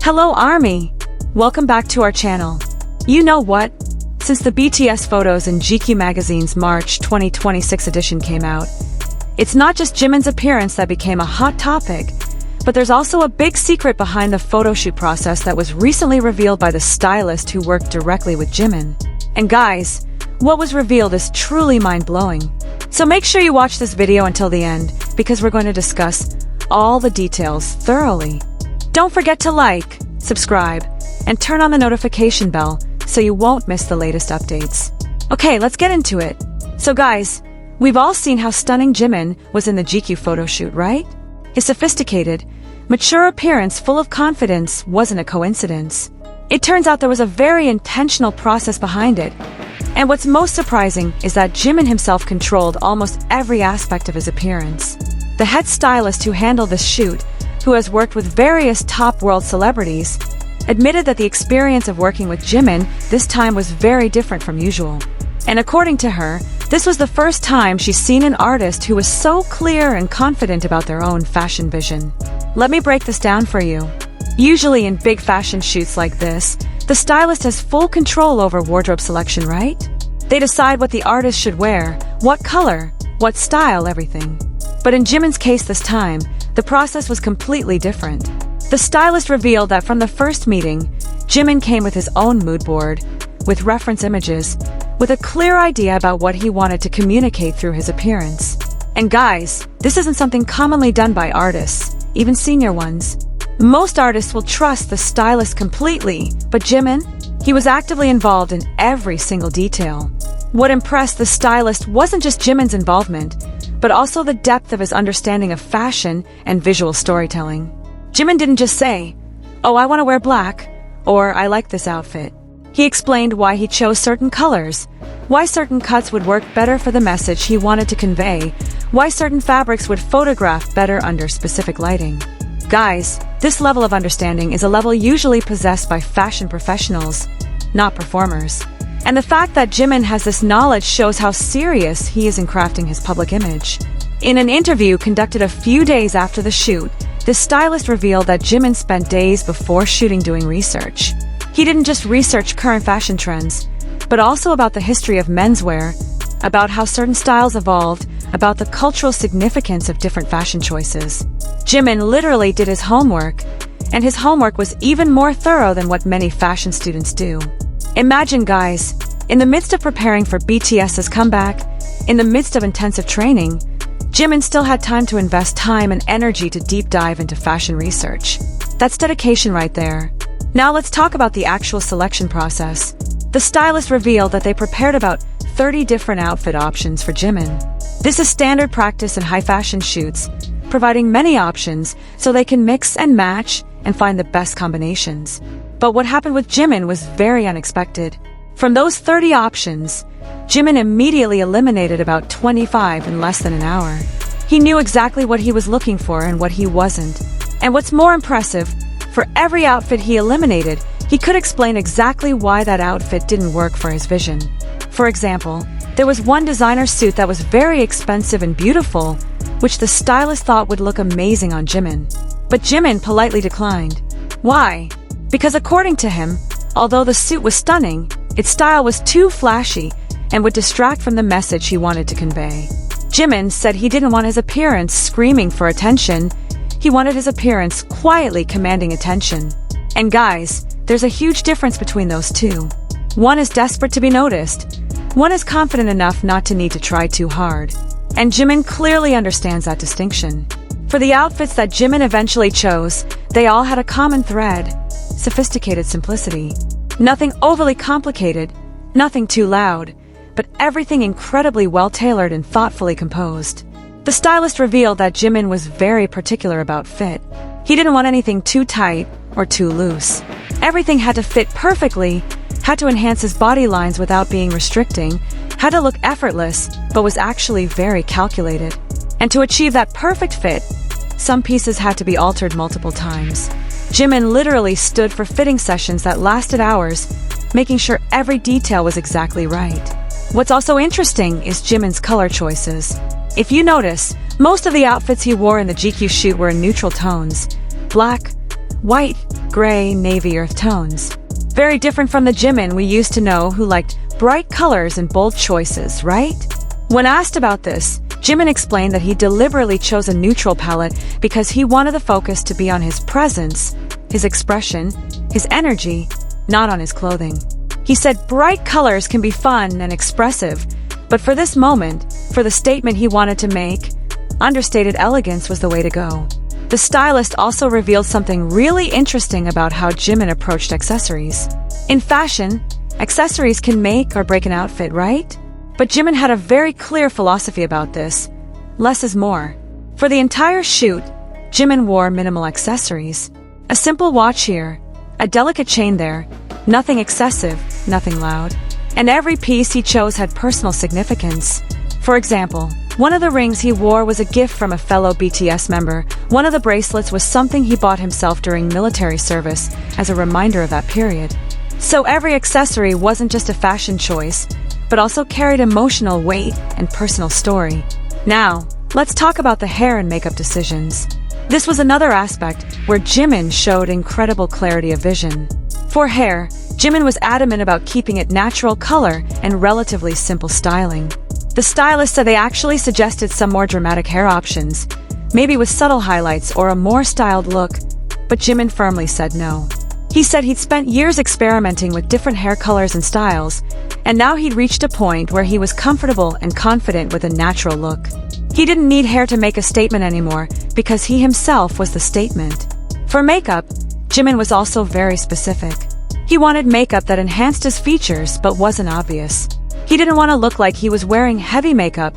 Hello ARMY! Welcome back to our channel. You know what? Since the BTS photos in GQ magazine's March 2026 edition came out, it's not just Jimin's appearance that became a hot topic, but there's also a big secret behind the photoshoot process that was recently revealed by the stylist who worked directly with Jimin. And guys, what was revealed is truly mind-blowing. So make sure you watch this video until the end, because we're going to discuss all the details thoroughly. Don't forget to like, subscribe, and turn on the notification bell so you won't miss the latest updates. Okay, let's get into it. So guys, we've all seen how stunning Jimin was in the GQ photoshoot, right? His sophisticated, mature appearance full of confidence wasn't a coincidence. It turns out there was a very intentional process behind it. And what's most surprising is that Jimin himself controlled almost every aspect of his appearance. The head stylist who handled this shoot, who has worked with various top world celebrities, admitted that the experience of working with Jimin this time was very different from usual. And according to her, this was the first time she's seen an artist who was so clear and confident about their own fashion vision. Let me break this down for you. Usually in big fashion shoots like this, the stylist has full control over wardrobe selection, right? They decide what the artist should wear, what color, what style, everything. But in Jimin's case this time, the process was completely different. The stylist revealed that from the first meeting, Jimin came with his own mood board, with reference images, with a clear idea about what he wanted to communicate through his appearance. And guys, this isn't something commonly done by artists, even senior ones. Most artists will trust the stylist completely, but Jimin? He was actively involved in every single detail. What impressed the stylist wasn't just Jimin's involvement, but also the depth of his understanding of fashion and visual storytelling. Jimin didn't just say, "Oh, I want to wear black," or "I like this outfit." He explained why he chose certain colors, why certain cuts would work better for the message he wanted to convey, why certain fabrics would photograph better under specific lighting. Guys, this level of understanding is a level usually possessed by fashion professionals, not performers. And the fact that Jimin has this knowledge shows how serious he is in crafting his public image. In an interview conducted a few days after the shoot, the stylist revealed that Jimin spent days before shooting doing research. He didn't just research current fashion trends, but also about the history of menswear, about how certain styles evolved, about the cultural significance of different fashion choices. Jimin literally did his homework, and his homework was even more thorough than what many fashion students do. Imagine, guys, in the midst of preparing for BTS's comeback, in the midst of intensive training, Jimin still had time to invest time and energy to deep dive into fashion research. That's dedication right there. Now let's talk about the actual selection process. The stylist revealed that they prepared about 30 different outfit options for Jimin. This is standard practice in high fashion shoots, providing many options so they can mix and match and find the best combinations. But what happened with Jimin was very unexpected. From those 30 options, Jimin immediately eliminated about 25 in less than an hour. He knew exactly what he was looking for and what he wasn't. And what's more impressive, for every outfit he eliminated, he could explain exactly why that outfit didn't work for his vision. For example, there was one designer suit that was very expensive and beautiful, which the stylist thought would look amazing on Jimin. But Jimin politely declined. Why? Because according to him, although the suit was stunning, its style was too flashy and would distract from the message he wanted to convey. Jimin said he didn't want his appearance screaming for attention. He wanted his appearance quietly commanding attention. And guys, there's a huge difference between those two. One is desperate to be noticed. One is confident enough not to need to try too hard. And Jimin clearly understands that distinction. For the outfits that Jimin eventually chose, they all had a common thread: sophisticated simplicity. Nothing overly complicated, nothing too loud, but everything incredibly well-tailored and thoughtfully composed. The stylist revealed that Jimin was very particular about fit. He didn't want anything too tight or too loose. Everything had to fit perfectly, had to enhance his body lines without being restricting, had to look effortless, but was actually very calculated. And to achieve that perfect fit, some pieces had to be altered multiple times. Jimin literally stood for fitting sessions that lasted hours, making sure every detail was exactly right. What's also interesting is Jimin's color choices. If you notice, most of the outfits he wore in the GQ shoot were in neutral tones: black, white, gray, navy earth tones. Very different from the Jimin we used to know who liked bright colors and bold choices, right? When asked about this, Jimin explained that he deliberately chose a neutral palette because he wanted the focus to be on his presence, his expression, his energy, not on his clothing. He said bright colors can be fun and expressive, but for this moment, for the statement he wanted to make, understated elegance was the way to go. The stylist also revealed something really interesting about how Jimin approached accessories. In fashion, accessories can make or break an outfit, right? But Jimin had a very clear philosophy about this. Less is more. For the entire shoot, Jimin wore minimal accessories. A simple watch here, a delicate chain there, nothing excessive, nothing loud. And every piece he chose had personal significance. For example, one of the rings he wore was a gift from a fellow BTS member. One of the bracelets was something he bought himself during military service as a reminder of that period. So every accessory wasn't just a fashion choice, but also carried emotional weight and personal story. Now, let's talk about the hair and makeup decisions. This was another aspect where Jimin showed incredible clarity of vision. For hair, Jimin was adamant about keeping it natural color and relatively simple styling. The stylist said they actually suggested some more dramatic hair options, maybe with subtle highlights or a more styled look, but Jimin firmly said no. He said he'd spent years experimenting with different hair colors and styles, and now he'd reached a point where he was comfortable and confident with a natural look. He didn't need hair to make a statement anymore because he himself was the statement. For makeup, Jimin was also very specific. He wanted makeup that enhanced his features but wasn't obvious. He didn't want to look like he was wearing heavy makeup.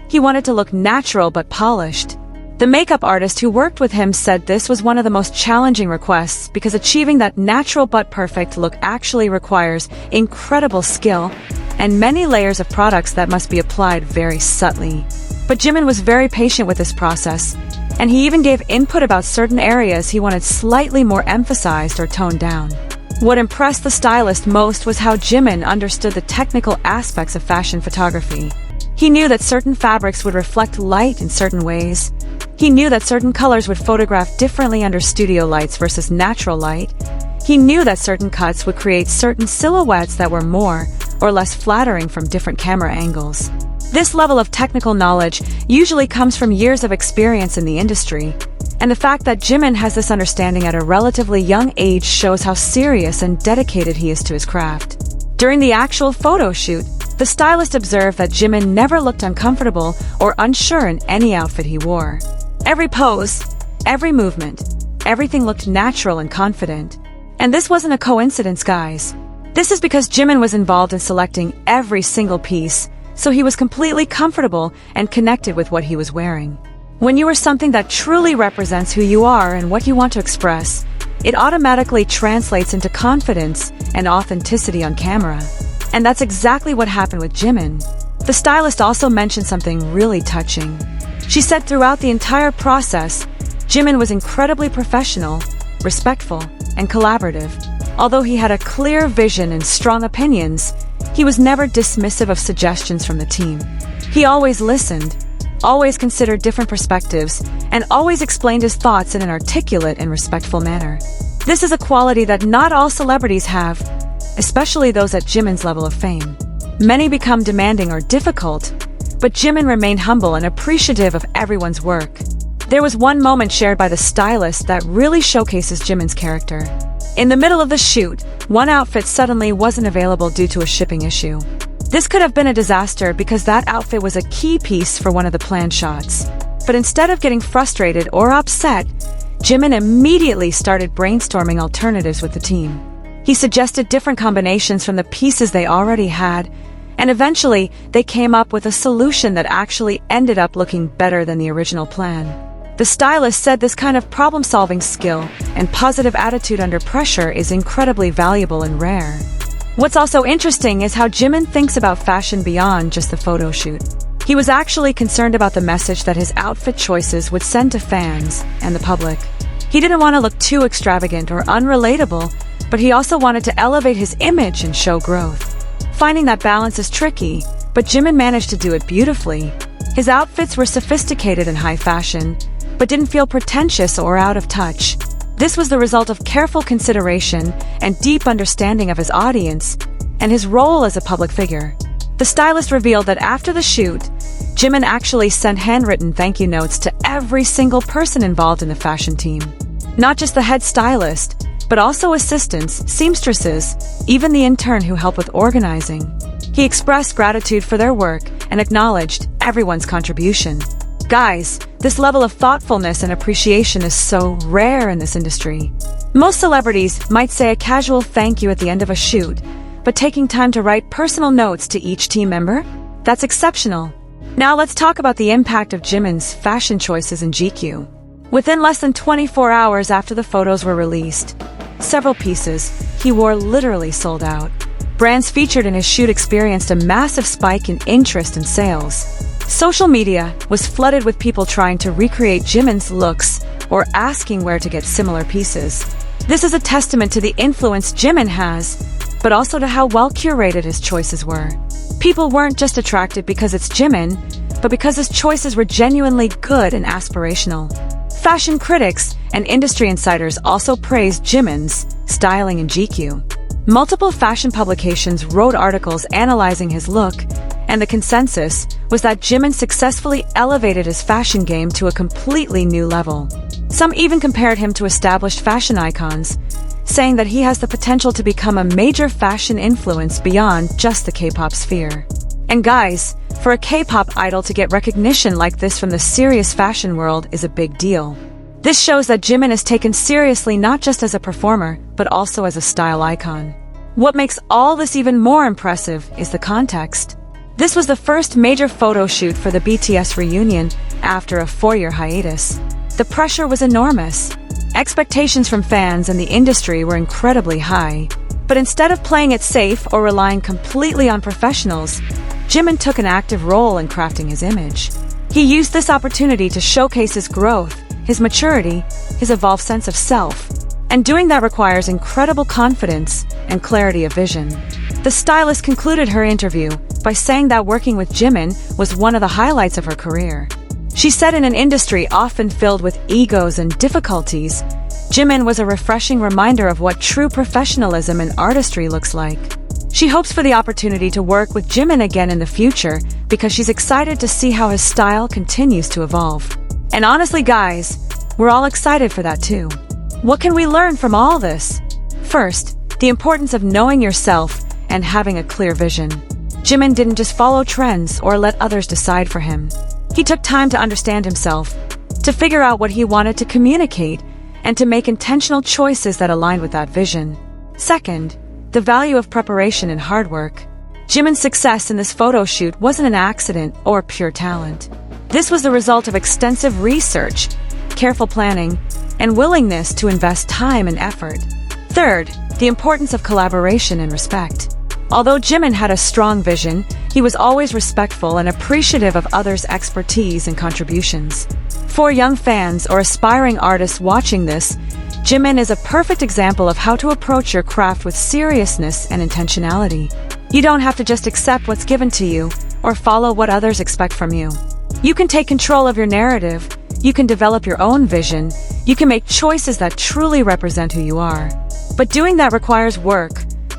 He wanted to look natural but polished. The makeup artist who worked with him said this was one of the most challenging requests because achieving that natural but perfect look actually requires incredible skill and many layers of products that must be applied very subtly. But Jimin was very patient with this process, and he even gave input about certain areas he wanted slightly more emphasized or toned down. What impressed the stylist most was how Jimin understood the technical aspects of fashion photography. He knew that certain fabrics would reflect light in certain ways. He knew that certain colors would photograph differently under studio lights versus natural light. He knew that certain cuts would create certain silhouettes that were more or less flattering from different camera angles. This level of technical knowledge usually comes from years of experience in the industry, and the fact that Jimin has this understanding at a relatively young age shows how serious and dedicated he is to his craft. During the actual photo shoot, the stylist observed that Jimin never looked uncomfortable or unsure in any outfit he wore. Every pose, every movement, everything looked natural and confident. And this wasn't a coincidence, guys. This is because Jimin was involved in selecting every single piece, so he was completely comfortable and connected with what he was wearing. When you wear something that truly represents who you are and what you want to express, it automatically translates into confidence and authenticity on camera. And that's exactly what happened with Jimin. The stylist also mentioned something really touching. She said throughout the entire process, Jimin was incredibly professional, respectful, and collaborative. Although he had a clear vision and strong opinions, he was never dismissive of suggestions from the team. He always listened, always considered different perspectives, and always explained his thoughts in an articulate and respectful manner. This is a quality that not all celebrities have, especially those at Jimin's level of fame. Many become demanding or difficult, but Jimin remained humble and appreciative of everyone's work. There was one moment shared by the stylist that really showcases Jimin's character. In the middle of the shoot, one outfit suddenly wasn't available due to a shipping issue. This could have been a disaster because that outfit was a key piece for one of the planned shots. But instead of getting frustrated or upset, Jimin immediately started brainstorming alternatives with the team. He suggested different combinations from the pieces they already had, and eventually they came up with a solution that actually ended up looking better than the original plan. The stylist said this kind of problem-solving skill and positive attitude under pressure is incredibly valuable and rare. What's also interesting is how Jimin thinks about fashion beyond just the photo shoot. He was actually concerned about the message that his outfit choices would send to fans and the public. He didn't want to look too extravagant or unrelatable, but he also wanted to elevate his image and show growth. Finding that balance is tricky, but Jimin managed to do it beautifully. His outfits were sophisticated and high fashion, but didn't feel pretentious or out of touch. This was the result of careful consideration and deep understanding of his audience and his role as a public figure. The stylist revealed that after the shoot, Jimin actually sent handwritten thank you notes to every single person involved in the fashion team. Not just the head stylist, but also assistants, seamstresses, even the intern who helped with organizing. He expressed gratitude for their work and acknowledged everyone's contribution. Guys, this level of thoughtfulness and appreciation is so rare in this industry. Most celebrities might say a casual thank you at the end of a shoot, but taking time to write personal notes to each team member? That's exceptional. Now let's talk about the impact of Jimin's fashion choices in GQ. Within less than 24 hours after the photos were released, several pieces he wore literally sold out. Brands featured in his shoot experienced a massive spike in interest and sales. Social media was flooded with people trying to recreate Jimin's looks or asking where to get similar pieces. This is a testament to the influence Jimin has, but also to how well curated his choices were. People weren't just attracted because it's Jimin, but because his choices were genuinely good and aspirational. Fashion critics and industry insiders also praised Jimin's styling in GQ. Multiple fashion publications wrote articles analyzing his look, and the consensus was that Jimin successfully elevated his fashion game to a completely new level. Some even compared him to established fashion icons, saying that he has the potential to become a major fashion influence beyond just the K-pop sphere. And guys, for a K-pop idol to get recognition like this from the serious fashion world is a big deal. This shows that Jimin is taken seriously not just as a performer, but also as a style icon. What makes all this even more impressive is the context. This was the first major photo shoot for the BTS reunion after a 4-year hiatus. The pressure was enormous. Expectations from fans and the industry were incredibly high. But instead of playing it safe or relying completely on professionals, Jimin took an active role in crafting his image. He used this opportunity to showcase his growth, his maturity, his evolved sense of self. And doing that requires incredible confidence and clarity of vision. The stylist concluded her interview by saying that working with Jimin was one of the highlights of her career. She said in an industry often filled with egos and difficulties, Jimin was a refreshing reminder of what true professionalism and artistry looks like. She hopes for the opportunity to work with Jimin again in the future because she's excited to see how his style continues to evolve. And honestly, guys, we're all excited for that too. What can we learn from all this? First, the importance of knowing yourself and having a clear vision. Jimin didn't just follow trends or let others decide for him. He took time to understand himself, to figure out what he wanted to communicate, and to make intentional choices that aligned with that vision. Second, the value of preparation and hard work. Jimin's success in this photo shoot wasn't an accident or pure talent. This was the result of extensive research, careful planning, and willingness to invest time and effort. Third, the importance of collaboration and respect. Although Jimin had a strong vision, he was always respectful and appreciative of others' expertise and contributions. For young fans or aspiring artists watching this, Jimin is a perfect example of how to approach your craft with seriousness and intentionality. You don't have to just accept what's given to you or follow what others expect from you. You can take control of your narrative, you can develop your own vision, you can make choices that truly represent who you are. But doing that requires work,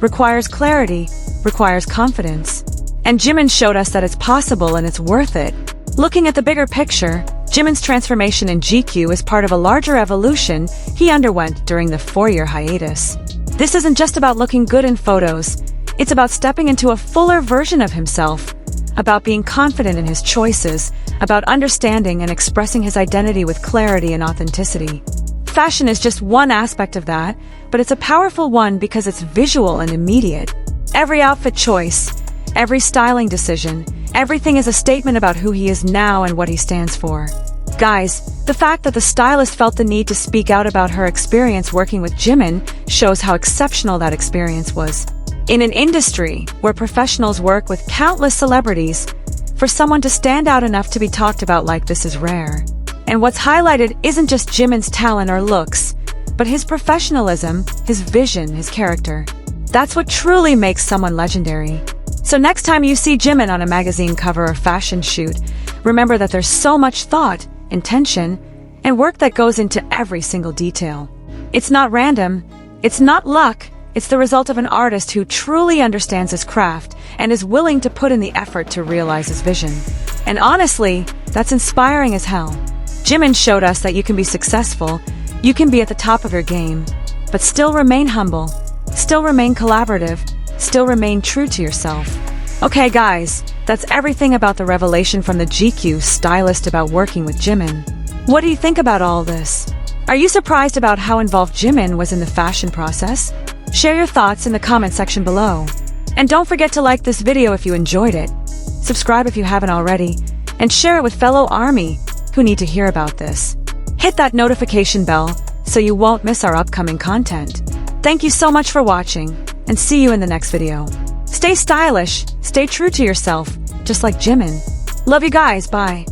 requires clarity, requires confidence. And Jimin showed us that it's possible and it's worth it. Looking at the bigger picture, Jimin's transformation in GQ is part of a larger evolution he underwent during the 4-year hiatus. This isn't just about looking good in photos, it's about stepping into a fuller version of himself, about being confident in his choices, about understanding and expressing his identity with clarity and authenticity. Fashion is just one aspect of that, but it's a powerful one because it's visual and immediate. Every outfit choice, every styling decision, everything is a statement about who he is now and what he stands for. Guys, the fact that the stylist felt the need to speak out about her experience working with Jimin shows how exceptional that experience was. In an industry where professionals work with countless celebrities, for someone to stand out enough to be talked about like this is rare. And what's highlighted isn't just Jimin's talent or looks, but his professionalism, his vision, his character. That's what truly makes someone legendary. So next time you see Jimin on a magazine cover or fashion shoot, remember that there's so much thought, intention, and work that goes into every single detail. It's not random. It's not luck. It's the result of an artist who truly understands his craft and is willing to put in the effort to realize his vision. And honestly, that's inspiring as hell. Jimin showed us that you can be successful, you can be at the top of your game, but still remain humble, still remain collaborative, still remain true to yourself. Okay guys, that's everything about the revelation from the GQ stylist about working with Jimin. What do you think about all this? Are you surprised about how involved Jimin was in the fashion process? Share your thoughts in the comment section below. And don't forget to like this video if you enjoyed it, subscribe if you haven't already, and share it with fellow ARMY who need to hear about this. Hit that notification bell so you won't miss our upcoming content. Thank you so much for watching, and see you in the next video. Stay stylish, stay true to yourself, just like Jimin. Love you guys, bye.